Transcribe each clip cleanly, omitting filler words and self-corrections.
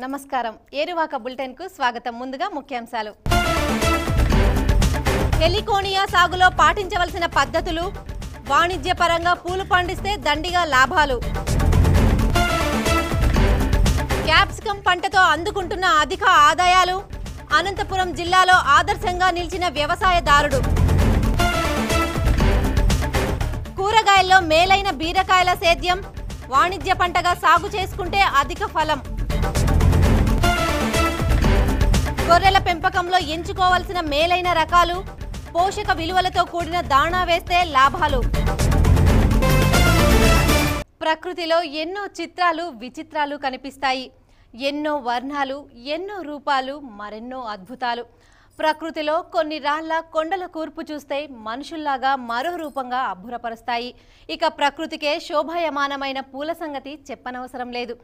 నమస్కారం ఏరువాక బులెటిన్ కు స్వాగతం ముందుగా ముఖ్యాంశాలు హెలికోనియా సాగులో పాటించవలసిన పద్ధతులు వాణిజ్యపరంగా పూలు పండిస్తే దండిగా లాభాలు క్యాప్సికం పంటతో అందుకుంటున్న అధిక ఆదాయాలు అనంతపురం జిల్లాలో ఆదర్శంగా నిలిచిన వ్యవసాయదారుడు కూరగాయల్లో మేలైన బీరకాయల సేద్యం వాణిజ్య పంటగా సాగు చేసుకుంటే అధిక ఫలం గొర్రెల పెంపకంలో ఎంచుకోవాల్సిన మేలైన రకాలు పోషక విలువలతో కూడిన దాణా వేస్తే లాభాలు ప్రకృతిలో ఎన్నో చిత్రాలు విచిత్రాలు కనిపిస్తాయి ఎన్నో వర్ణాలు ఎన్నో రూపాలు మరెన్నో అద్భుతాలు ప్రకృతిలో కొన్ని రాళ్ల కొండల కూర్పు చూస్తే మనుషుల్లాగా మరో రూపంగా అబ్బురపరుస్తాయి ఇక ప్రకృతికే శోభాయమానమైన పూల సంగతి చెప్పనవసరం లేదు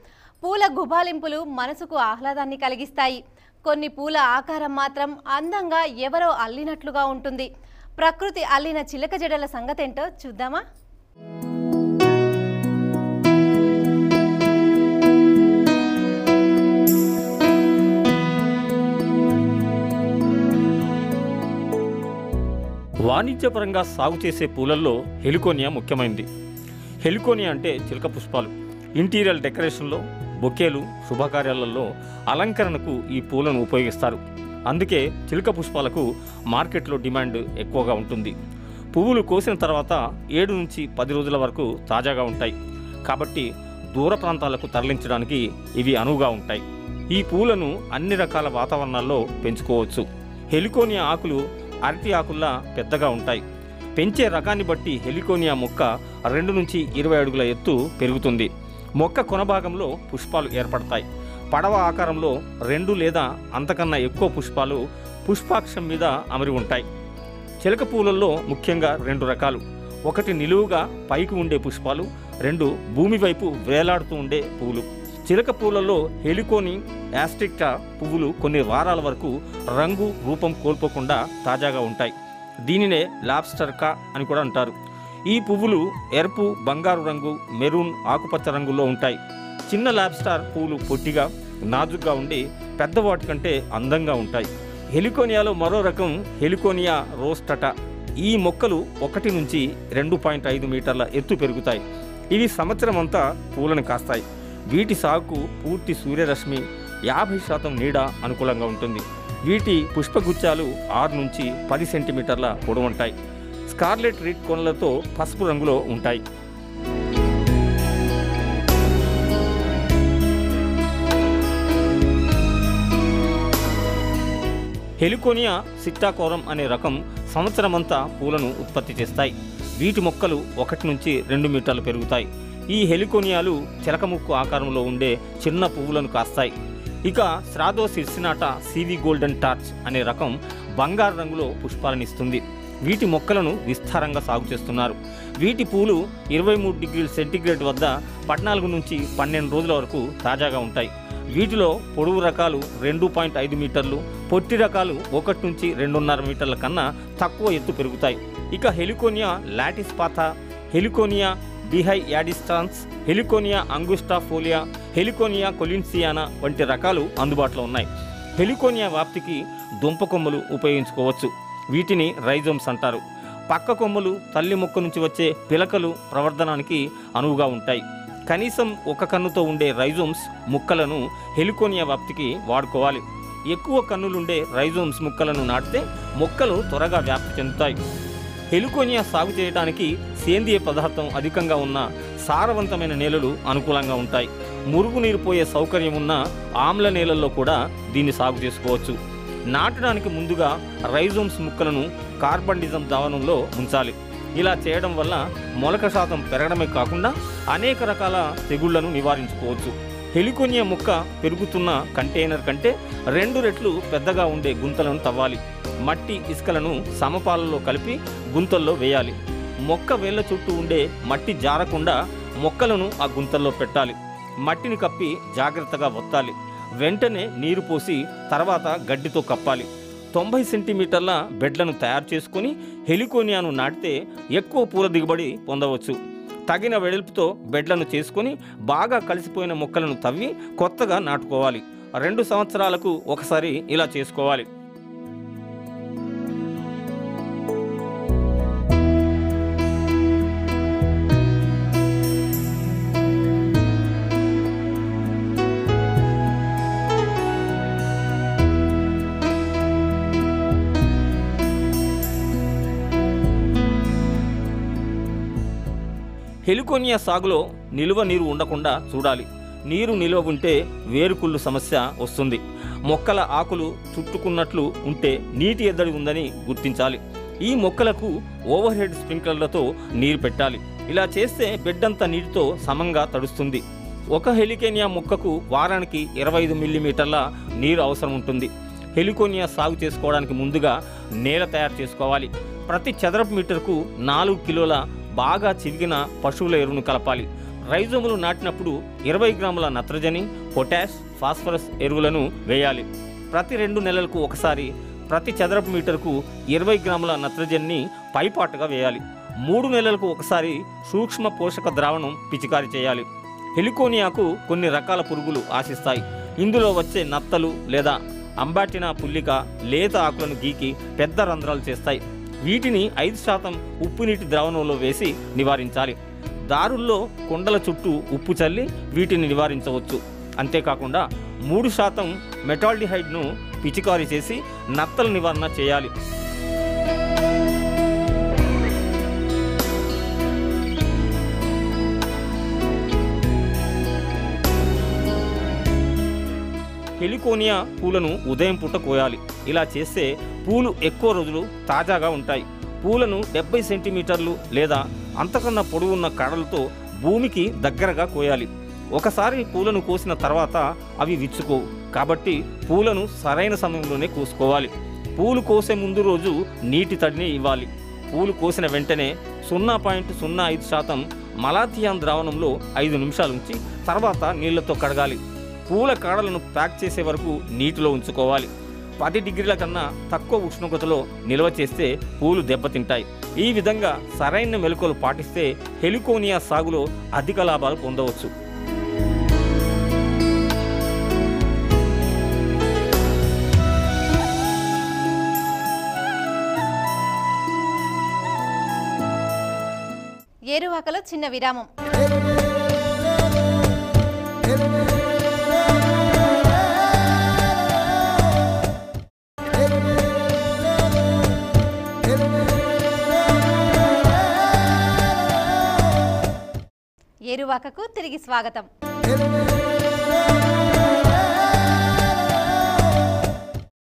పూల గుబాలింపులు మనసుకు ఆహ్లాదాన్ని కలిగిస్తాయి కొన్ని పూల ఆకారం మాత్రం అందంగా ఎవరో అల్లినట్లుగా ఉంటుంది ప్రకృతి అల్లిన చిలక జడల సంగతేంటో చూద్దామా వాణిజ్యపరంగా సాగు చేసే పూలల్లో హెలికోనియా ముఖ్యమైనది. హెలికోనియా అంటే చిలక పుష్పాలు. ఇంటీరియర్ డెకరేషన్లో, బొకేలు, శుభకార్యాలలో అలంకరణకు ఈ పూలను ఉపయోగిస్తారు. అందుకే చిలక పుష్పాలకు మార్కెట్లో డిమాండ్ ఎక్కువగా ఉంటుంది. పువ్వులు కోసిన తర్వాత 7 నుంచి 10 రోజుల వరకు తాజాగా ఉంటాయి. కాబట్టి దూర ప్రాంతాలకు తరలించడానికి ఇవి అనువుగా ఉంటాయి. ఈ పూలను అన్ని రకాల వాతావరణాల్లో పెంచుకోవచ్చు. హెలికోనియా ఆకులు అరటి ఆకుల్లా పెద్దగా ఉంటాయి. పెంచే రకాన్ని బట్టి హెలికోనియా మొక్క 2 నుంచి 20 అడుగుల ఎత్తు పెరుగుతుంది. మొక్క కొనభాగంలో పుష్పాలు ఏర్పడతాయి. పడవ ఆకారంలో 2 లేదా అంతకన్నా ఎక్కువ పుష్పాలు పుష్పాక్షం మీద అమరి ఉంటాయి. చిలక పూలల్లో ముఖ్యంగా 2 రకాలు. ఒకటి నిలువుగా పైకి ఉండే పుష్పాలు, 2 భూమి వైపు వేలాడుతూ ఉండే పూలు. చిలక పూలలో హెలికోని యాస్టిక్టా పువ్వులు కొన్ని వారాల వరకు రంగు రూపం కోల్పోకుండా తాజాగా ఉంటాయి. దీనినే లాబ్స్టర్కా అని కూడా అంటారు. ఈ పువ్వులు ఎరుపు, బంగారు రంగు, మెరూన్, ఆకుపచ్చ రంగుల్లో ఉంటాయి. చిన్న లాబ్స్టార్ పువ్వులు పొట్టిగా నాజుగ్గా ఉండి పెద్దవాటి కంటే అందంగా ఉంటాయి. హెలికోనియాలో మరో రకం హెలికోనియా రోస్టటా. ఈ మొక్కలు 1 నుంచి 2.5 మీటర్ల ఎత్తు పెరుగుతాయి. ఇవి సంవత్సరం అంతా పూలను కాస్తాయి. వీటి సాగుకు పూర్తి సూర్యరశ్మి, 50% నీడ అనుకూలంగా ఉంటుంది. వీటి పుష్పగుచ్చాలు 6 నుంచి 10 సెంటీమీటర్ల పొడవుంటాయి. స్కార్లెట్ రెడ్ కొనలతో పసుపు రంగులో ఉంటాయి. హెలికోనియా సిట్టాకోరం అనే రకం సంవత్సరమంతా పూలను ఉత్పత్తి చేస్తాయి. వీటి మొక్కలు 1 నుంచి 2 మీటర్లు పెరుగుతాయి. ఈ హెలికోనియాలు చిలకముక్కు ఆకారంలో ఉండే చిన్న పువ్వులను కాస్తాయి. ఇక శ్రాదో సిర్సినాటా సివి గోల్డెన్ టార్చ్ అనే రకం బంగారు రంగులో పుష్పాలనిస్తుంది. వీటి మొక్కలను విస్తారంగా సాగు చేస్తున్నారు. వీటి పూలు 23 డిగ్రీల సెంటీగ్రేడ్ వద్ద 14 నుంచి 12 రోజుల వరకు తాజాగా ఉంటాయి. వీటిలో పొడవు రకాలు 2.5 మీటర్లు, పొట్టి రకాలు 1 నుంచి 2.5 మీటర్ల కన్నా తక్కువ ఎత్తు పెరుగుతాయి. ఇక హెలికోనియా లాటిస్ పాథా, హెలికోనియా డిహై యాడిస్టాన్స్, heliconia angustifolia, heliconia collinsiana వంటి రకాలు అందుబాటులో ఉన్నాయి. హెలికోనియా వ్యాప్తికి దుంప కొమ్మలు ఉపయోగించుకోవచ్చు. వీటిని రైజోమ్స్ అంటారు. పక్క కొమ్మలు తల్లి మొక్క నుంచి వచ్చే పిలకలు ప్రవర్ధనానికి అనువుగా ఉంటాయి. కనీసం 1 కన్నుతో ఉండే రైజోమ్స్ ముక్కలను హెలికోనియా వ్యాప్తికి వాడుకోవాలి. ఎక్కువ కన్నులుండే రైజోమ్స్ ముక్కలను నాటితే మొక్కలు త్వరగా వ్యాప్తి చెందుతాయి. హెలికోనియా సాగు చేయడానికి సేంద్రియ పదార్థం అధికంగా ఉన్న సారవంతమైన నేలలు అనుకూలంగా ఉంటాయి. మురుగునీరు పోయే సౌకర్యం ఉన్న ఆమ్ల నేలల్లో కూడా దీన్ని సాగు చేసుకోవచ్చు. నాటడానికి ముందుగా రైజోమ్స్ ముక్కలను కార్బండిజం ద్రావణంలో ఉంచాలి. ఇలా చేయడం వల్ల మొలక శాతం పెరగడమే కాకుండా అనేక రకాల తెగుళ్లను నివారించుకోవచ్చు. హెలికోనియా మొక్క పెరుగుతున్న కంటైనర్ కంటే 2 రెట్లు పెద్దగా ఉండే గుంతలను తవ్వాలి. మట్టి ఇసుకలను సమపాలలో కలిపి గుంతల్లో వేయాలి. మొక్క వేళ్ల చుట్టూ ఉండే మట్టి జారకుండా మొక్కలను ఆ గుంతల్లో పెట్టాలి. మట్టిని కప్పి జాగ్రత్తగా ఒత్తాలి. వెంటనే నీరు పోసి తర్వాత గడ్డితో కప్పాలి. 90 సెంటీమీటర్ల బెడ్లను తయారు చేసుకుని హెలికోనియాను నాటితే ఎక్కువ పూల దిగుబడి పొందవచ్చు. తగిన వెడల్పుతో బెడ్లను చేసుకొని బాగా కలిసిపోయిన మొక్కలను తవ్వి కొత్తగా నాటుకోవాలి. 2 సంవత్సరాలకు ఒకసారి ఇలా చేసుకోవాలి. హెలికోనియా సాగులో నిలువ నీరు ఉండకుండా చూడాలి. నీరు నిలువ ఉంటే వేరుకుళ్ళు సమస్య వస్తుంది. మొక్కల ఆకులు చుట్టుకున్నట్లు ఉంటే నీటి ఎద్దడి ఉందని గుర్తించాలి. ఈ మొక్కలకు ఓవర్ హెడ్ స్ప్రింక్లర్లతో నీరు పెట్టాలి. ఇలా చేస్తే బెడ్డంతా నీటితో సమంగా తడుస్తుంది. ఒక హెలికోనియా మొక్కకు వారానికి 25 మిల్లీమీటర్ల నీరు అవసరం ఉంటుంది. హెలికోనియా సాగు చేసుకోవడానికి ముందుగా నేల తయారు చేసుకోవాలి. ప్రతి చదరపు మీటర్కు 4 కిలోల బాగా చివిగిన పశువుల ఎరువును కలపాలి. రైజోములు నాటినప్పుడు 20 గ్రాముల నత్రజని, పొటాష్, ఫాస్ఫరస్ ఎరువులను వేయాలి. ప్రతి 2 నెలలకు ఒకసారి ప్రతి చదరపు మీటర్కు 20 గ్రాముల నత్రజనిని పైపాటుగా వేయాలి. 3 నెలలకు ఒకసారి సూక్ష్మ పోషక ద్రావణం పిచికారీ చేయాలి. హెలికోనియాకు కొన్ని రకాల పురుగులు ఆశిస్తాయి. ఇందులో వచ్చే నత్తలు లేదా అంబాటినా పుల్లిక లేత ఆకులను గీకి పెద్ద రంధ్రాలు చేస్తాయి. వీటిని 5% ఉప్పు నీటి ద్రావణంలో వేసి నివారించాలి. దారుల్లో కొండల చుట్టూ ఉప్పు చల్లి వీటిని నివారించవచ్చు. అంతేకాకుండా 3% మెటాల్డిహైడ్ను పిచికారీ చేసి నత్తల నివారణ చేయాలి. హెలికోనియా పూలను ఉదయం పూట కోయాలి. ఇలా చేస్తే పూలు ఎక్కువ రోజులు తాజాగా ఉంటాయి. పూలను 70 సెంటీమీటర్లు లేదా అంతకన్నా పొడవున్న కాడలతో భూమికి దగ్గరగా కోయాలి. ఒకసారి పూలను కోసిన తర్వాత అవి విచ్చుకోవు. కాబట్టి పూలను సరైన సమయంలోనే కోసుకోవాలి. పూలు కోసే ముందు రోజు నీటి తడిని ఇవ్వాలి. పూలు కోసిన వెంటనే 0.05% మలాథియాన్ ద్రావణంలో 5 నిమిషాలు ఉంచి తర్వాత నీళ్లతో కడగాలి. పూల కాడలను ప్యాక్ చేసే వరకు నీటిలో ఉంచుకోవాలి. 10 డిగ్రీల కన్నా తక్కువ ఉష్ణోగ్రతలో నిల్వ చేస్తే పూలు దెబ్బతింటాయి. ఈ విధంగా సరైన మెలకువలు పాటిస్తే హెలికోనియా సాగులో అధిక లాభాలు పొందవచ్చు. ఏరువాకలో చిన్న విరామం. ఏరువాకకు తిరిగి స్వాగతం.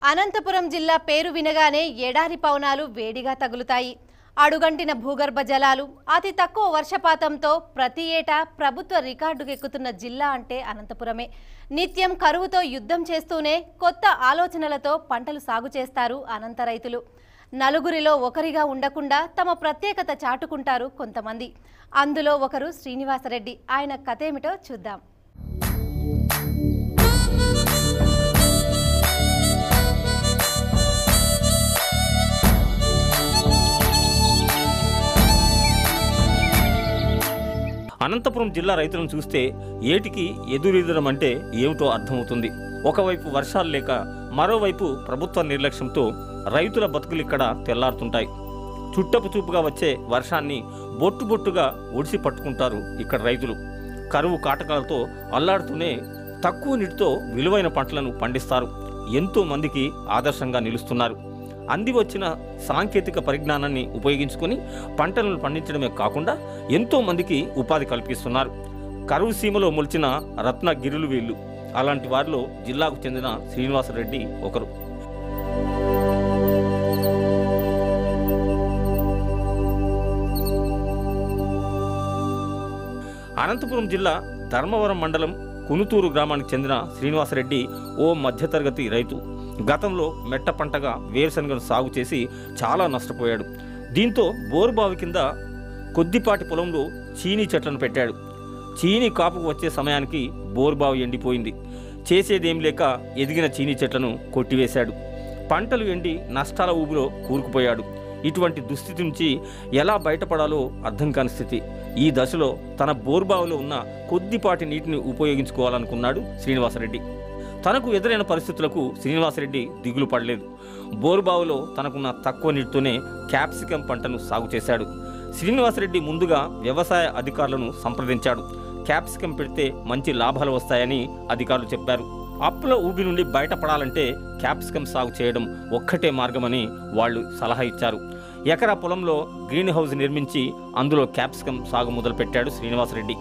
అనంతపురం జిల్లా పేరు వినగానే ఎడారి పవనాలు వేడిగా తగులుతాయి. అడుగంటిన భూగర్భ జలాలు, అతి తక్కువ వర్షపాతంతో ప్రతి ఏటా ప్రభుత్వ రికార్డుకెక్కుతున్న జిల్లా అంటే అనంతపురమే. నిత్యం కరువుతో యుద్ధం చేస్తూనే కొత్త ఆలోచనలతో పంటలు సాగు చేస్తారు అనంత రైతులు. నలుగురిలో ఒకరిగా ఉండకుండా తమ ప్రత్యేకత చాటుకుంటారు కొంతమంది. అందులో ఒకరు శ్రీనివాసరెడ్డి. ఆయన కథేమిటో చూద్దాం. అనంతపురం జిల్లా రైతులను చూస్తే ఏటికి ఎదురెదడం అంటే ఏమిటో అర్థమవుతుంది. ఒకవైపు వర్షాలు లేక మరోవైపు ప్రభుత్వ నిర్లక్ష్యంతో రైతుల బతుకులు ఇక్కడ తెల్లారుతుంటాయి. చుట్టపు చూపుగా వచ్చే వర్షాన్ని బొట్టు బొట్టుగా ఒడిసి పట్టుకుంటారు ఇక్కడ రైతులు. కరువు కాటకాలతో అల్లాడుతూనే తక్కువ నీటితో విలువైన పంటలను పండిస్తారు. ఎంతో మందికి ఆదర్శంగా నిలుస్తున్నారు. అంది వచ్చిన సాంకేతిక పరిజ్ఞానాన్ని ఉపయోగించుకొని పంటలను పండించడమే కాకుండా ఎంతో మందికి ఉపాధి కల్పిస్తున్నారు. కరువు సీమలో మొలిచిన రత్న గిరులు వీళ్ళు. అలాంటి వారిలో జిల్లాకు చెందిన శ్రీనివాసరెడ్డి ఒకరు. అనంతపురం జిల్లా ధర్మవరం మండలం కునుతూరు గ్రామానికి చెందిన శ్రీనివాసరెడ్డి ఓ మధ్యతరగతి రైతు. గతంలో మెట్ట పంటగా వేరుశనగను సాగు చేసి చాలా నష్టపోయాడు. దీంతో బోరుబావి కింద కొద్దిపాటి పొలంలో చీనీ చెట్లను పెట్టాడు. చీనీ కాపుకు వచ్చే సమయానికి బోరుబావి ఎండిపోయింది. చేసేదేం లేక ఎదిగిన చీనీ చెట్లను కొట్టివేశాడు. పంటలు ఎండి నష్టాల ఊబిలో కూరుకుపోయాడు. ఇటువంటి దుస్థితి నుంచి ఎలా బయటపడాలో అర్థం కాని స్థితి. ఈ దశలో తన బోరుబావిలో ఉన్న కొద్దిపాటి నీటిని ఉపయోగించుకోవాలనుకున్నాడు శ్రీనివాసరెడ్డి. తనకు ఎదురైన పరిస్థితులకు శ్రీనివాసరెడ్డి దిగులు పడలేదు. బోరుబావులో తనకున్న తక్కువ నీటితోనే క్యాప్సికం పంటను సాగు చేశాడు. శ్రీనివాసరెడ్డి ముందుగా వ్యవసాయ అధికారులను సంప్రదించాడు. క్యాప్సికం పెడితే మంచి లాభాలు వస్తాయని అధికారులు చెప్పారు. అప్పుల ఊబి నుండి బయటపడాలంటే క్యాప్సికం సాగు చేయడం ఒక్కటే మార్గమని వాళ్ళు సలహా ఇచ్చారు. ఎకరా పొలంలో గ్రీన్ హౌస్ నిర్మించి అందులో క్యాప్సికం సాగు మొదలుపెట్టాడు శ్రీనివాసరెడ్డి.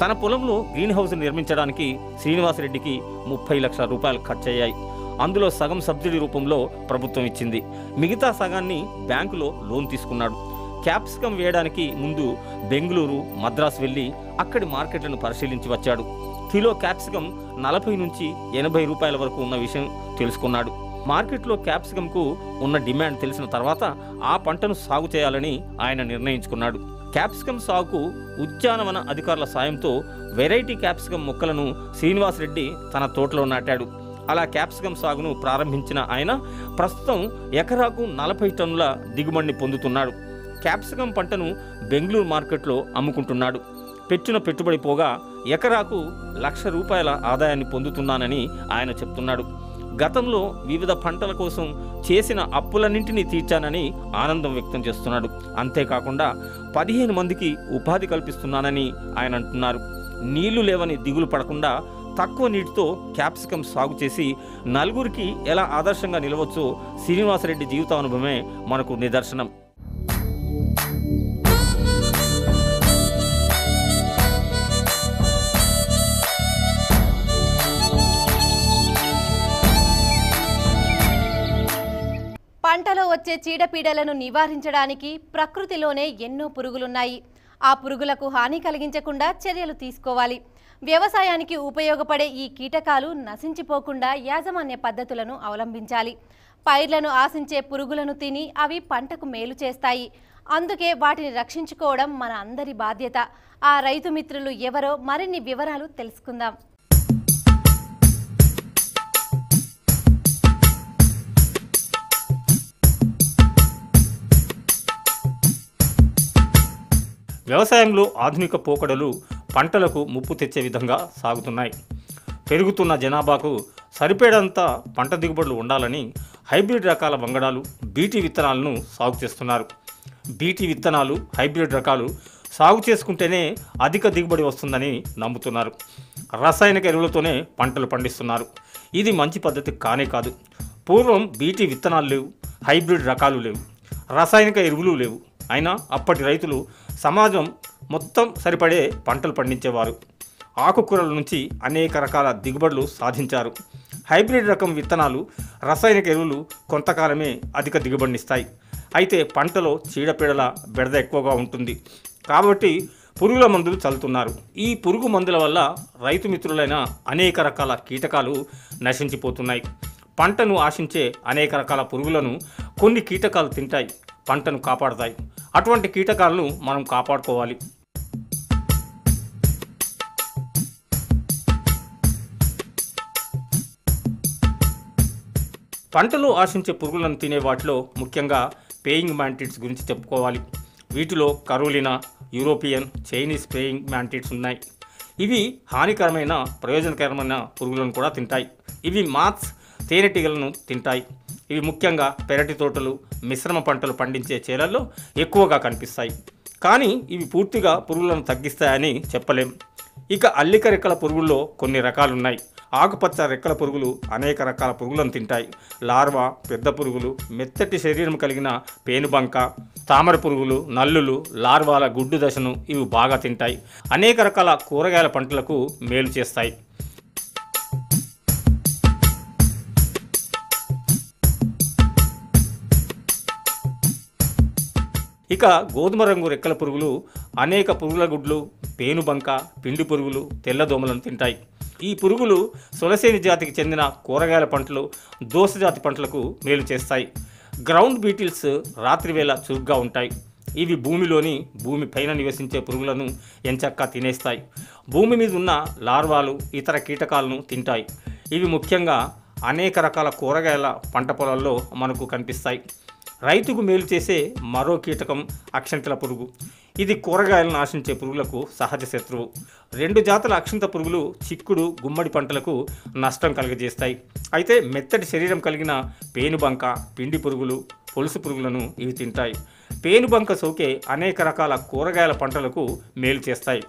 తన పొలంలో గ్రీన్ హౌస్ నిర్మించడానికి శ్రీనివాసరెడ్డికి 30 లక్షల రూపాయలు ఖర్చయ్యాయి. అందులో సగం సబ్సిడీ రూపంలో ప్రభుత్వం ఇచ్చింది. మిగతా సగాన్ని బ్యాంకులో లోన్ తీసుకున్నాడు. క్యాప్సికం వేయడానికి ముందు బెంగళూరు, మద్రాసు వెళ్ళి అక్కడి మార్కెట్లను పరిశీలించి వచ్చాడు. కిలో క్యాప్సికం 40 నుంచి 80 రూపాయల వరకు ఉన్న విషయం తెలుసుకున్నాడు. మార్కెట్లో క్యాప్సికంకు ఉన్న డిమాండ్ తెలిసిన తర్వాత ఆ పంటను సాగు చేయాలని ఆయన నిర్ణయించుకున్నాడు. క్యాప్సికం సాగుకు ఉద్యానవన అధికారుల సాయంతో వెరైటీ క్యాప్సికం మొక్కలను శ్రీనివాసరెడ్డి తన తోటలో నాటాడు. అలా క్యాప్సికం సాగును ప్రారంభించిన ఆయన ప్రస్తుతం ఎకరాకు 40 టన్నుల దిగుబడిని పొందుతున్నాడు. క్యాప్సికం పంటను బెంగళూరు మార్కెట్లో అమ్ముకుంటున్నాడు. పెట్టిన పెట్టుబడి పోగా ఎకరాకు 1,00,000 రూపాయల ఆదాయాన్ని పొందుతున్నానని ఆయన చెప్తున్నాడు. గతంలో వివిధ పంటల కోసం చేసిన అప్పులన్నింటినీ తీర్చానని ఆనందం వ్యక్తం చేస్తున్నాడు. అంతేకాకుండా 15 మందికి ఉపాధి కల్పిస్తున్నానని ఆయన అంటున్నారు. నీళ్లు లేవని దిగులు పడకుండా తక్కువ నీటితో క్యాప్సికం సాగు చేసి నలుగురికి ఎలా ఆదర్శంగా నిలవచ్చో శ్రీనివాసరెడ్డి జీవితానుభవమే మనకు నిదర్శనం. పంటలో వచ్చే చీడపీడలను నివారించడానికి ప్రకృతిలోనే ఎన్నో పురుగులున్నాయి. ఆ పురుగులకు హాని కలిగించకుండా చర్యలు తీసుకోవాలి. వ్యవసాయానికి ఉపయోగపడే ఈ కీటకాలు నశించిపోకుండా యాజమాన్య పద్ధతులను అవలంబించాలి. పైర్లను ఆశించే పురుగులను తిని అవి పంటకు మేలు చేస్తాయి. అందుకే వాటిని రక్షించుకోవడం మన అందరి బాధ్యత. ఆ రైతు మిత్రులు ఎవరో మరిన్ని వివరాలు తెలుసుకుందాం. వ్యవసాయంలో ఆధునిక పోకడలు పంటలకు ముప్పు తెచ్చే విధంగా సాగుతున్నాయి. పెరుగుతున్న జనాభాకు సరిపేడంత పంట దిగుబడులు ఉండాలని హైబ్రిడ్ రకాల వంగడాలు, బీటీ విత్తనాలను సాగు చేస్తున్నారు. బీటీ విత్తనాలు, హైబ్రిడ్ రకాలు సాగు చేసుకుంటేనే అధిక దిగుబడి వస్తుందని నమ్ముతున్నారు. రసాయనిక ఎరువులతోనే పంటలు పండిస్తున్నారు. ఇది మంచి పద్ధతి కానే కాదు. పూర్వం బీటీ విత్తనాలు లేవు, హైబ్రిడ్ రకాలు లేవు, రసాయనిక ఎరువులు లేవు. అయినా అప్పటి రైతులు సమాజం మొత్తం సరిపడే పంటలు పండించేవారు. ఆకుకూరల నుంచి అనేక రకాల దిగుబడులు సాధించారు. హైబ్రిడ్ రకం విత్తనాలు, రసాయనిక ఎరువులు కొంతకాలమే అధిక దిగుబడినిస్తాయి. అయితే పంటలో చీడపీడల బెడద ఎక్కువగా ఉంటుంది కాబట్టి పురుగుల మందులు చల్లుతున్నారు. ఈ పురుగు మందుల వల్ల రైతు మిత్రులైన అనేక రకాల కీటకాలు నశించిపోతున్నాయి. పంటను ఆశించే అనేక రకాల పురుగులను కొన్ని కీటకాలు తింటాయి, పంటను కాపాడుతాయి. అటువంటి కీటకాలను మనం కాపాడుకోవాలి. పంటలో ఆశించే పురుగులను తినే వాటిలో ముఖ్యంగా పేయింగ్ మ్యాంటిడ్స్ గురించి చెప్పుకోవాలి. వీటిలో కరోలినా, యూరోపియన్, చైనీస్ పేయింగ్ మ్యాంటిడ్స్ ఉన్నాయి. ఇవి హానికరమైన, ప్రయోజనకరమైన పురుగులను కూడా తింటాయి. ఇవి మాత్స్, తేనెటీగలను తింటాయి. ఇవి ముఖ్యంగా పెరటి తోటలు, మిశ్రమ పంటలు పండించే చేలల్లో ఎక్కువగా కనిపిస్తాయి. కానీ ఇవి పూర్తిగా పురుగులను తగ్గిస్తాయని చెప్పలేం. ఇక అల్లిక రెక్కల పురుగుల్లో కొన్ని రకాలున్నాయి. ఆకుపచ్చ రెక్కల పురుగులు అనేక రకాల పురుగులను తింటాయి. లార్వా, పెద్ద పురుగులు, మెత్తటి శరీరం కలిగిన పేనుబంక, తామర పురుగులు, నల్లులు, లార్వాల గుడ్డు దశను ఇవి బాగా తింటాయి. అనేక రకాల కూరగాయల పంటలకు మేలు చేస్తాయి. ఇక గోధుమ రంగు రెక్కల పురుగులు అనేక పురుగుల గుడ్లు, పేనుబంక, పిండి పురుగులు, తెల్లదోమలను తింటాయి. ఈ పురుగులు సొలసేని జాతికి చెందిన కూరగాయల పంటలు, దోస జాతి పంటలకు మేలు చేస్తాయి. గ్రౌండ్ బీటిల్స్ రాత్రివేళ చురుగ్గా ఉంటాయి. ఇవి భూమి పైన నివసించే పురుగులను ఎంచక్కా తినేస్తాయి. భూమి మీద ఉన్న లార్వాలు, ఇతర కీటకాలను తింటాయి. ఇవి ముఖ్యంగా అనేక రకాల కూరగాయల పంట పొలాల్లో మనకు కనిపిస్తాయి. రైతుకు మేలు చేసే మరో కీటకం అక్షంతల పురుగు. ఇది కూరగాయలను నాశించే పురుగులకు సహజ శత్రువు. 2 జాతుల అక్షంత పురుగులు చిక్కుడు, గుమ్మడి పంటలకు నష్టం కలుగజేస్తాయి. అయితే మెత్తటి శరీరం కలిగిన పేనుబంక, పిండి పురుగులు, పొలుసు పురుగులను ఇవి తింటాయి. పేనుబంక సోకే అనేక రకాల కూరగాయల పంటలకు మేలు చేస్తాయి.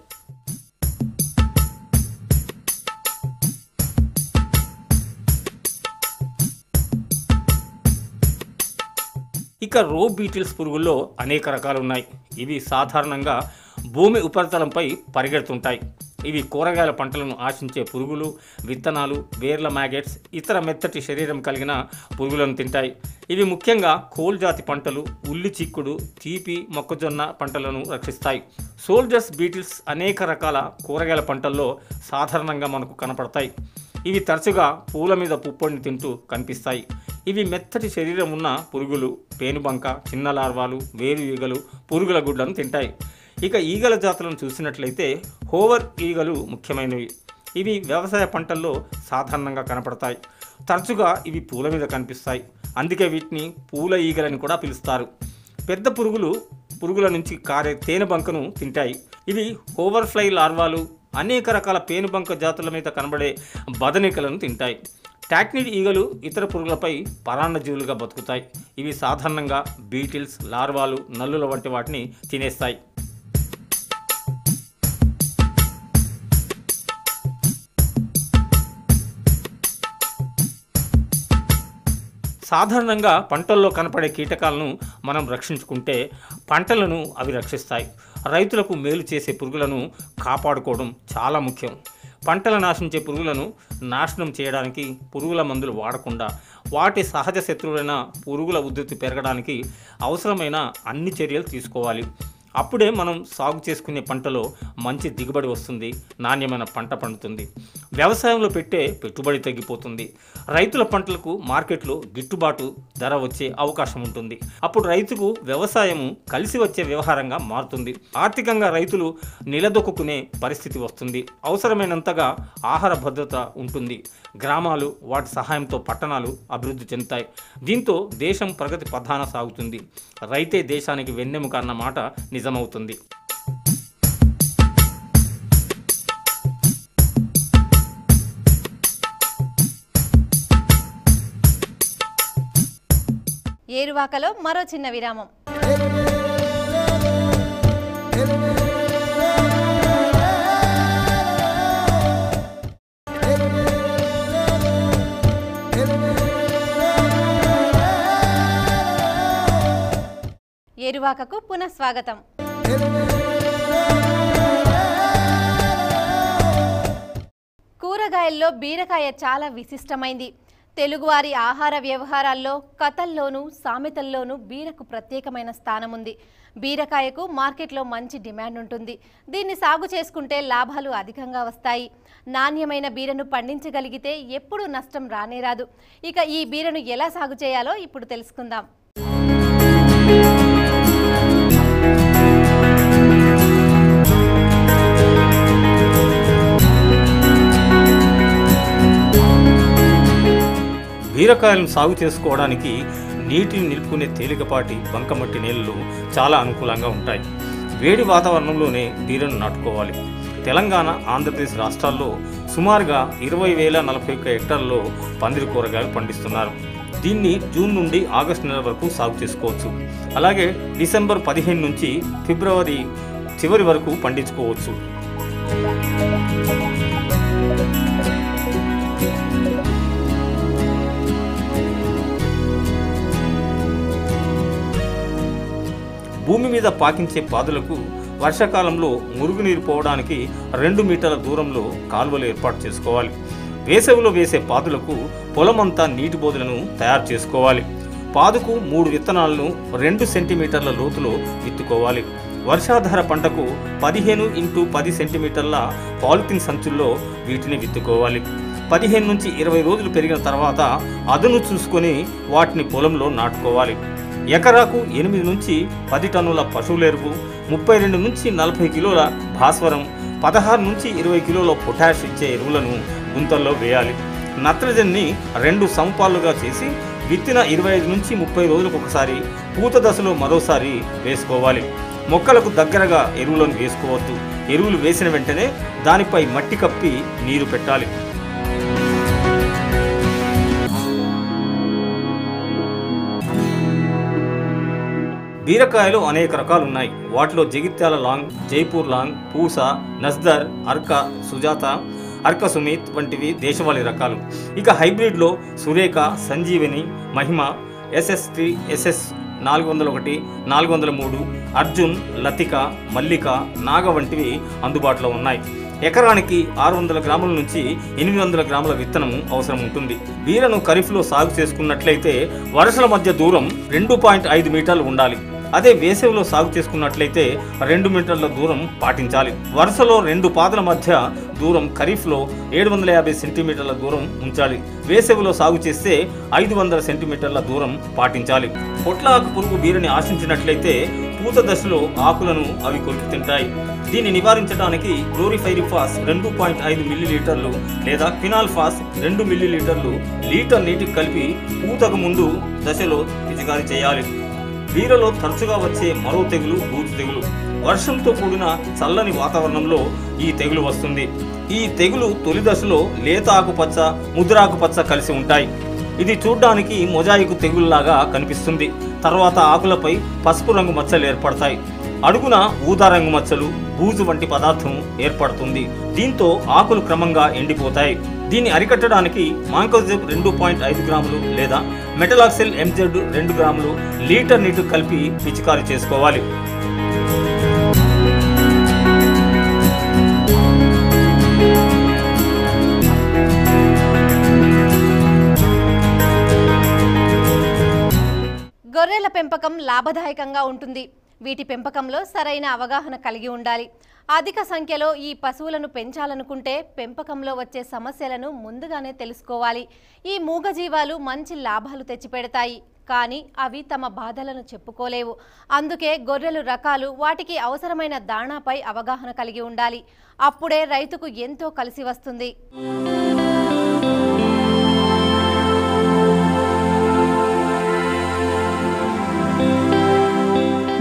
ఇక రో బీటిల్స్ పురుగుల్లో అనేక రకాలు ఉన్నాయి. ఇవి సాధారణంగా భూమి ఉపరితలంపై పరిగెడుతుంటాయి. ఇవి కూరగాయల పంటలను ఆశించే పురుగులు, విత్తనాలు, వేర్ల మ్యాగెట్స్, ఇతర మెత్తటి శరీరం కలిగిన పురుగులను తింటాయి. ఇవి ముఖ్యంగా కోల్ జాతి పంటలు, ఉల్లి, చిక్కుడు, తీపి, మొక్కజొన్న పంటలను రక్షిస్తాయి. సోల్జర్స్ బీటిల్స్ అనేక రకాల కూరగాయల పంటల్లో సాధారణంగా మనకు కనపడతాయి. ఇవి తరచుగా పూల మీద పుప్పొడిని తింటూ కనిపిస్తాయి. ఇవి మెత్తటి శరీరం ఉన్న పురుగులు, పేనుబంక, చిన్న లార్వాలు, వేరు ఈగలు, పురుగుల గుడ్లను తింటాయి. ఇక ఈగల జాతులను చూసినట్లయితే హోవర్ ఈగలు ముఖ్యమైనవి. ఇవి వ్యవసాయ పంటల్లో సాధారణంగా కనపడతాయి. తరచుగా ఇవి పూల మీద కనిపిస్తాయి. అందుకే వీటిని పూల ఈగలని కూడా పిలుస్తారు. పెద్ద పురుగుల నుంచి కారే తేనెబంకను తింటాయి. ఇవి హోవర్ ఫ్లై లార్వాలు, అనేక రకాల పేనుబంక జాతుల మీద కనబడే బదనికలను తింటాయి. టాక్నిడ్ ఈగలు ఇతర పురుగులపై పరాన్నజీవులుగా బతుకుతాయి. ఇవి సాధారణంగా బీటిల్స్, లార్వాలు, నల్లుల వంటి వాటిని తినేస్తాయి. సాధారణంగా పంటల్లో కనపడే కీటకాలను మనం రక్షించుకుంటే పంటలను అవి రక్షిస్తాయి. రైతులకు మేలు చేసే పురుగులను కాపాడుకోవడం చాలా ముఖ్యం. పంటలు నాశించే పురుగులను నాశనం చేయడానికి పురుగుల మందులు వాడకుండా వాటి సహజ శత్రువులైన పురుగుల ఉధృతి పెరగడానికి అవసరమైన అన్ని చర్యలు తీసుకోవాలి. అప్పుడే మనం సాగు చేసుకునే పంటలో మంచి దిగుబడి వస్తుంది, నాణ్యమైన పంట పండుతుంది. వ్యవసాయంలో పెట్టే పెట్టుబడి తగ్గిపోతుంది. రైతుల పంటలకు మార్కెట్లో గిట్టుబాటు ధర వచ్చే అవకాశం ఉంటుంది. అప్పుడు రైతుకు వ్యవసాయము కలిసి వచ్చే వ్యవహారంగా మారుతుంది. ఆర్థికంగా రైతులు నిలదొక్కునే పరిస్థితి వస్తుంది. అవసరమైనంతగా ఆహార భద్రత ఉంటుంది. గ్రామాలు, వాటి సహాయంతో పట్టణాలు అభివృద్ధి చెందుతాయి. దీంతో దేశం ప్రగతి పథాన సాగుతుంది. రైతే దేశానికి వెన్నెముక అన్న మాట నిజమవుతుంది. ఏరువాకలో మరో చిన్న విరామం. ఏరువాకకు పునః స్వాగతం. కూరగాయల్లో బీరకాయ చాలా విశిష్టమైంది. తెలుగువారి ఆహార వ్యవహారాల్లో, కథల్లోనూ, సామెతల్లోనూ బీరకు ప్రత్యేకమైన స్థానం ఉంది. బీరకాయకు మార్కెట్లో మంచి డిమాండ్ ఉంటుంది. దీన్ని సాగు చేసుకుంటే లాభాలు అధికంగా వస్తాయి. నాణ్యమైన బీరను పండించగలిగితే ఎప్పుడూ నష్టం రానేరాదు. ఇక ఈ బీరను ఎలా సాగు చేయాలో ఇప్పుడు తెలుసుకుందాం. బీరకాయలను సాగు చేసుకోవడానికి నీటిని నిలుపుకునే తేలికపాటి బంకమట్టి నేలలు చాలా అనుకూలంగా ఉంటాయి. వేడి వాతావరణంలోనే బీరను నాటుకోవాలి. తెలంగాణ, ఆంధ్రప్రదేశ్ రాష్ట్రాల్లో సుమారుగా 20,041 హెక్టార్లలో పందిరి కూరగాయలు పండిస్తున్నారు. దీన్ని జూన్ నుండి ఆగస్టు నెల వరకు సాగు చేసుకోవచ్చు. అలాగే డిసెంబర్ 15 నుంచి ఫిబ్రవరి చివరి వరకు పండించుకోవచ్చు. భూమి మీద పాకించే పాదులకు వర్షాకాలంలో మురుగునీరు పోవడానికి 2 మీటర్ల దూరంలో కాలువలు ఏర్పాటు చేసుకోవాలి. వేసవిలో వేసే పాదులకు పొలమంతా నీటి బోధలను తయారు చేసుకోవాలి. పాదుకు 3 విత్తనాలను 2 సెంటీమీటర్ల లోతులో విత్తుకోవాలి. వర్షాధార పంటకు 15 x 10 సెంటీమీటర్ల పాలిథిన్ సంచుల్లో వీటిని విత్తుకోవాలి. 15 నుంచి 20 రోజులు పెరిగిన తర్వాత అదును చూసుకొని వాటిని పొలంలో నాటుకోవాలి. ఎకరాకు 8 నుంచి 10 టన్నుల పశువుల ఎరువు, 32 నుంచి 40 కిలోల భాస్వరం, 16 నుంచి 20 కిలోల పొటాష్ ఇచ్చే ఎరువులను గుంతల్లో వేయాలి. నత్రజనిని 2 సమపాలుగా చేసి విత్తిన 25 నుంచి 30 రోజులకు ఒకసారి పూత దశలో మరోసారి వేసుకోవాలి. మొక్కలకు దగ్గరగా ఎరువులను వేసుకోవద్దు. ఎరువులు వేసిన వెంటనే దానిపై మట్టి కప్పి నీరు పెట్టాలి. బీరకాయలు అనేక రకాలు ఉన్నాయి. వాటిలో జగిత్యాల లాంగ్, జైపూర్ లాంగ్, పూస, నస్దర్, అర్క, సుజాత, అర్క సుమిత్ వంటివి దేశవాళీ రకాలు. ఇక హైబ్రిడ్లో సురేఖ, సంజీవని, మహిమ, SS3, SS 401, 403, అర్జున్, లతిక, మల్లిక, నాగ వంటివి అందుబాటులో ఉన్నాయి. ఎకరానికి 600 గ్రాముల నుంచి 800 గ్రాముల విత్తనం అవసరం ఉంటుంది. బీరను ఖరీఫ్లో సాగు చేసుకున్నట్లయితే వరుసల మధ్య దూరం 2.5 మీటర్లు ఉండాలి. అదే వేసవిలో సాగు చేసుకున్నట్లయితే 2 మీటర్ల దూరం పాటించాలి. వరుసలో 2 పాదల మధ్య దూరం ఖరీఫ్లో 750 సెంటీమీటర్ల దూరం ఉంచాలి. వేసవిలో సాగు చేస్తే 500 సెంటీమీటర్ల దూరం పాటించాలి. పొట్ల ఆకు పురుగు బీరని ఆశించినట్లయితే పూత దశలో ఆకులను అవి కొరికి తింటాయి. దీన్ని నివారించడానికి క్లోరిఫైరిఫాస్ 2.5 మిల్లీలీటర్లు లేదా ఫినాల్ఫాస్ 2 మిల్లీలీటర్లు లీటర్ నీటికి కలిపి పూతకు ముందు దశలో పిచికారీ చేయాలి. బీరలో తరచుగా వచ్చే మరో తెగులు బూజు తెగులు. వర్షంతో కూడిన చల్లని వాతావరణంలో ఈ తెగులు వస్తుంది. ఈ తెగులు తొలి దశలో లేత ఆకుపచ్చ, ముద్రాకుపచ్చ కలిసి ఉంటాయి. ఇది చూడ్డానికి మొజాయికు తెగుల్లాగా కనిపిస్తుంది. తర్వాత ఆకులపై పసుపు రంగు మచ్చలు ఏర్పడతాయి. అడుగున ఊదా రంగు మచ్చలు, బూజు వంటి పదార్థం ఏర్పడుతుంది. దీంతో ఆకులు క్రమంగా ఎండిపోతాయి. దీన్ని అరికట్టడానికి మాంకోజెబ్ 2.5 గ్రాములు లేదా మెటలాక్సిల్ MZ 2 గ్రాములు లీటర్ నీటికి కలిపి పిచికారీ చేసుకోవాలి. గొర్రెల పెంపకం లాభదాయకంగా ఉంటుంది. వీటి పెంపకంలో సరైన అవగాహన కలిగి ఉండాలి. అధిక సంఖ్యలో ఈ పశువులను పెంచాలనుకుంటే పెంపకంలో వచ్చే సమస్యలను ముందుగానే తెలుసుకోవాలి. ఈ మూగజీవాలు మంచి లాభాలు తెచ్చిపెడతాయి, కానీ అవి తమ బాధలను చెప్పుకోలేవు. అందుకే గొర్రెలు రకాలు, వాటికి అవసరమైన దాణాపై అవగాహన కలిగి ఉండాలి. అప్పుడే రైతుకు ఎంతో కలిసి వస్తుంది.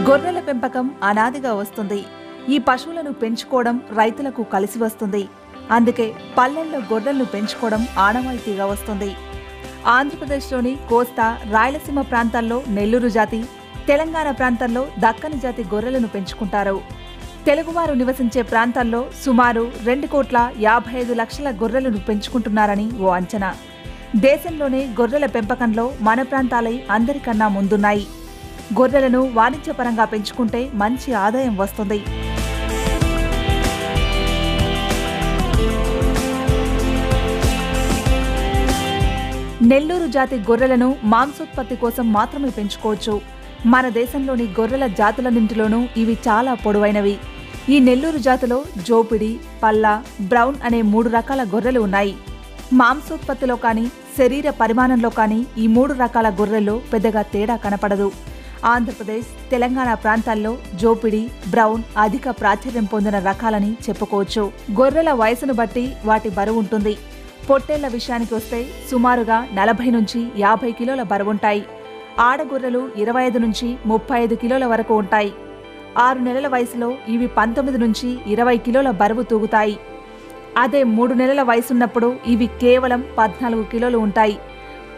గొర్రెల పెంపకం అనాదిగా వస్తుంది. ఈ పశువులను పెంచుకోవడం రైతులకు కలిసి వస్తుంది. అందుకే పల్లెల్లో గొర్రెలను పెంచుకోవడం ఆనవాయితీగా వస్తుంది. ఆంధ్రప్రదేశ్లోని కోస్తా, రాయలసీమ ప్రాంతాల్లో నెల్లూరు జాతి, తెలంగాణ ప్రాంతాల్లో దక్కని జాతి గొర్రెలను పెంచుకుంటారు. తెలుగువారు నివసించే ప్రాంతాల్లో సుమారు 2,55,00,000 గొర్రెలను పెంచుకుంటున్నారని ఓ అంచనా. దేశంలోనే గొర్రెల పెంపకంలో మన ప్రాంతాలే అందరికన్నా ముందున్నాయి. గొర్రెలను వాణిజ్యపరంగా పెంచుకుంటే మంచి ఆదాయం వస్తుంది. నెల్లూరు జాతి గొర్రెలను మాంసోత్పత్తి కోసం మాత్రమే పెంచుకోవచ్చు. మన దేశంలోని గొర్రెల జాతులన్నింటిలోనూ ఇవి చాలా పొడవైనవి. ఈ నెల్లూరు జాతిలో జోపిడి, పల్లా, బ్రౌన్ అనే 3 రకాల గొర్రెలు ఉన్నాయి. మాంసోత్పత్తిలో కానీ శరీర పరిమాణంలో కానీ ఈ 3 రకాల గొర్రెల్లో పెద్దగా తేడా కనపడదు. ఆంధ్రప్రదేశ్, తెలంగాణ ప్రాంతాల్లో జోపిడి, బ్రౌన్ అధిక ప్రాచుర్యం పొందిన రకాలని చెప్పుకోవచ్చు. గొర్రెల వయసును బట్టి వాటి బరువు ఉంటుంది. పొట్టేళ్ల విషయానికి వస్తే సుమారుగా 40 నుంచి 50 కిలోల బరువుంటాయి. ఆడగొర్రెలు 25 నుంచి 35 కిలోల వరకు ఉంటాయి. 6 నెలల వయసులో ఇవి 19 నుంచి 20 కిలోల బరువు తూగుతాయి. అదే 3 నెలల వయసున్నప్పుడు ఇవి కేవలం 14 కిలోలు ఉంటాయి.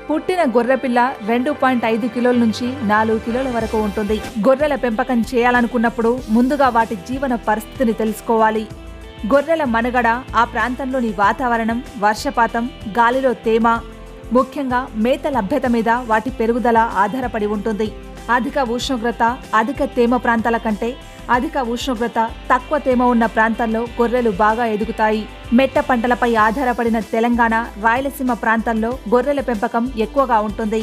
పుట్టిన గొర్రెపిల్ల 2.5 కిలోల నుంచి 4 కిలోల వరకు ఉంటుంది. గొర్రెల పెంపకం చేయాలనుకున్నప్పుడు ముందుగా వాటి జీవన పరిస్థితిని తెలుసుకోవాలి. గొర్రెల మనుగడ, ఆ ప్రాంతంలోని వాతావరణం, వర్షపాతం, గాలిలో తేమ, ముఖ్యంగా మేత లభ్యత మీద వాటి పెరుగుదల ఆధారపడి ఉంటుంది. అధిక ఉష్ణోగ్రత, అధిక తేమ ప్రాంతాల కంటే అధిక ఉష్ణోగ్రత, తక్కువ తేమ ఉన్న ప్రాంతాల్లో గొర్రెలు బాగా ఎదుగుతాయి. మెట్ట పంటలపై ఆధారపడిన తెలంగాణ, రాయలసీమ ప్రాంతాల్లో గొర్రెల పెంపకం ఎక్కువగా ఉంటుంది.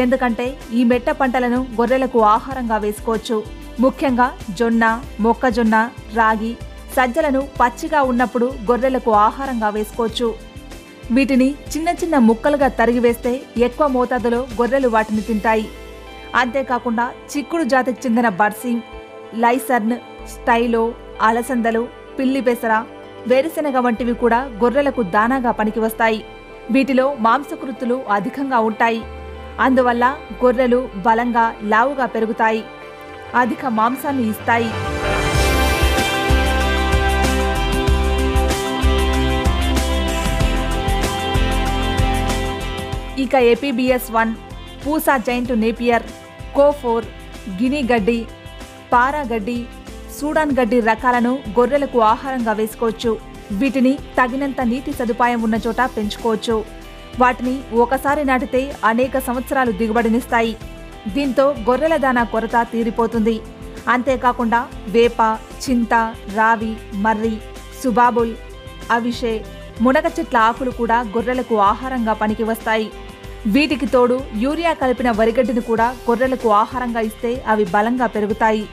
ఎందుకంటే ఈ మెట్ట పంటలను గొర్రెలకు ఆహారంగా వేసుకోవచ్చు. ముఖ్యంగా జొన్న, మొక్కజొన్న, రాగి, సజ్జలను పచ్చిగా ఉన్నప్పుడు గొర్రెలకు ఆహారంగా వేసుకోవచ్చు. వీటిని చిన్న చిన్న ముక్కలుగా తరిగివేస్తే ఎక్కువ మోతాదులో గొర్రెలు వాటిని తింటాయి. అంతేకాకుండా చిక్కుడు జాతికి చెందిన బర్సింగ్, లైసర్న్, స్టైలో, అలసందలు, పిల్లి పెసర, వేరుశెనగ వంటివి కూడా గొర్రెలకు దానాగా పనికి వస్తాయి. వీటిలో మాంసకృత్తులు అధికంగా ఉంటాయి. అందువల్ల గొర్రెలు బలంగా లావుగా పెరుగుతాయి, అధిక మాంసాన్ని ఇస్తాయి. ఇక APBS1, పూసా జైంట్ నేపియర్, కోఫోర్, గినీ గడ్డి, పారా గడ్డి, సూడాన్ గడ్డి రకాలను గొర్రెలకు ఆహారంగా వేసుకోవచ్చు. వీటిని తగినంత నీటి సదుపాయం ఉన్న చోట పెంచుకోవచ్చు. వాటిని ఒకసారి నాటితే అనేక సంవత్సరాలు దిగుబడినిస్తాయి. దీంతో గొర్రెల దానా కొరత తీరిపోతుంది. అంతేకాకుండా వేప, చింత, రావి, మర్రి, సుబాబుల్, అవిషే, మునగ చెట్ల ఆకులు కూడా గొర్రెలకు ఆహారంగా పనికి వస్తాయి. వీటికి తోడు యూరియా కలిపిన వరిగడ్డిని కూడా గొర్రెలకు ఆహారంగా ఇస్తే అవి బలంగా పెరుగుతాయి.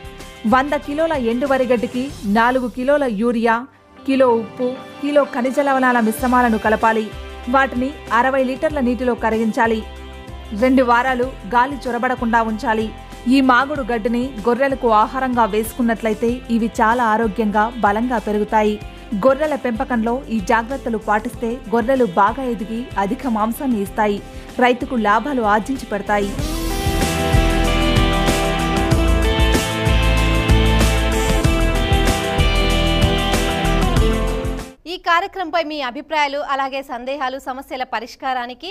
100 కిలోల ఎండు వరిగడ్డికి 4 కిలోల యూరియా, కిలో ఉప్పు, కిలో ఖనిజ లవణాల మిశ్రమాలను కలపాలి. వాటిని 60 లీటర్ల నీటిలో కరిగించాలి. 2 వారాలు గాలి చొరబడకుండా ఉంచాలి. ఈ మాగుడు గడ్డిని గొర్రెలకు ఆహారంగా వేసుకున్నట్లయితే ఇవి చాలా ఆరోగ్యంగా బలంగా పెరుగుతాయి. గొర్రెల పెంపకంలో ఈ జాగ్రత్తలు పాటిస్తే గొర్రెలు బాగా ఎదిగి అధిక మాంసాన్ని ఇస్తాయి, రైతుకు లాభాలు ఆర్జించి పెడతాయి. ఈ కార్యక్రమంపై మీ అభిప్రాయాలు అలాగే సందేహాలు, సమస్యల పరిష్కారానికి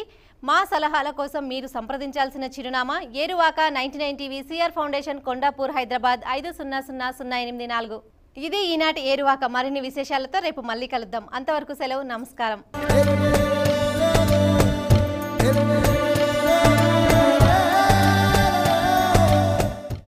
మా సలహాల కోసం మీరు సంప్రదించాల్సిన చిరునామా ఏరువాక 99 TV, CR foundation, Kondapur, Hyderabad 500084. ఇది ఈనాటి ఏరువాక. మరిన్ని విశేషాలతో రేపు మళ్ళీ కలుద్దాం. అంతవరకు సెలవు. నమస్కారం.